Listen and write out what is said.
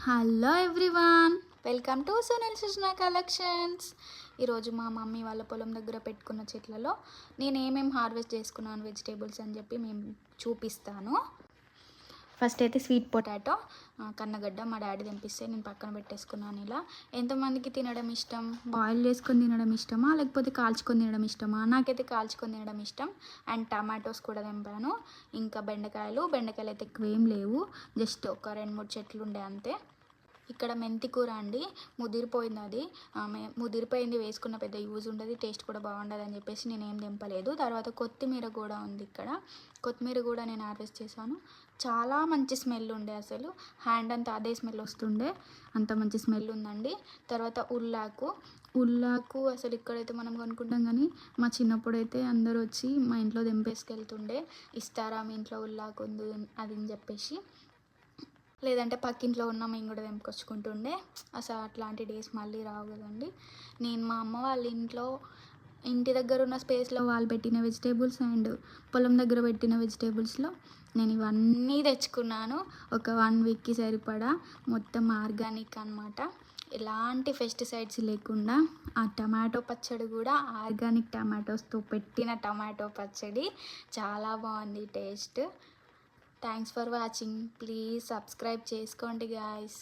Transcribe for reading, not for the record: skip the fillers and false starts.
Hello everyone, welcome to Sunil Sushna collections. ఈరోజు మా mummy వాళ్ళ పొలం దగ్గర పెట్టుకున్న చెట్లలో నేను ఏమేమి హార్వెస్ట్ చేసుకున్నాను వెజిటేబుల్స్ అని చెప్పి మేము చూపిస్తాను. ఫస్ట్ అయితే స్వీట్ పొటాటో, కన్నగడ్డ మా డాడీ తెంపిస్తే నేను పక్కన పెట్టేసుకున్నాను. ఇలా ఎంతమందికి తినడం ఇష్టం, బాయిల్ చేసుకొని తినడం ఇష్టమా లేకపోతే కాల్చుకొని తినడం ఇష్టమా? నాకైతే కాల్చుకొని తినడం ఇష్టం. అండ్ టమాటోస్ కూడా తెంపాను. ఇంకా బెండకాయలు అయితే ఎక్కువ ఏం లేవు, జస్ట్ ఒక 2-3 చెట్లు ఉండే అంతే. ఇక్కడ మెంతి కూర అండి, ముదిరిపోయింది. అది ముదిరిపోయింది, వేసుకున్న పెద్ద యూజ్ ఉండదు, టేస్ట్ కూడా బాగుండదు అని చెప్పేసి నేను ఏం తెంపలేదు. తర్వాత కొత్తిమీర కూడా ఉంది ఇక్కడ. కొత్తిమీర కూడా నేను హార్వెస్ట్ చేశాను. చాలా మంచి స్మెల్ ఉండే, అసలు హ్యాండ్ అంతా అదే స్మెల్ వస్తుండే, అంత మంచి స్మెల్ ఉందండి. తర్వాత ఉల్లాకు అసలు ఇక్కడైతే మనం కొనుక్కుంటాం, కానీ మా చిన్నప్పుడు అయితే అందరూ వచ్చి మా ఇంట్లో తెంపేసుకెళ్తుండే, ఇస్తారా మీ ఇంట్లో ఉల్లాకు ఉంది అది అని చెప్పేసి. లేదంటే పక్కింట్లో ఉన్న మేము కూడా తెంపుకొచ్చుకుంటుండే. అసలు అట్లాంటి డేస్ మళ్ళీ రావు కదండి. నేను మా అమ్మ వాళ్ళ ఇంటి దగ్గర ఉన్న స్పేస్లో వాళ్ళు పెట్టిన వెజిటేబుల్స్ అండ్ పొలం దగ్గర పెట్టిన వెజిటేబుల్స్లో నేను ఇవన్నీ తెచ్చుకున్నాను. ఒక 1 వీక్కి సరిపడా, మొత్తం ఆర్గానిక్ అనమాట. ఎలాంటి పెస్టిసైడ్స్ లేకుండా. ఆ టమాటో పచ్చడి కూడా ఆర్గానిక్ టమాటోస్తో పెట్టిన టమాటో పచ్చడి, చాలా బాగుంది taste. Thanks for watching. Please subscribe చేసుకోండి గాయస్.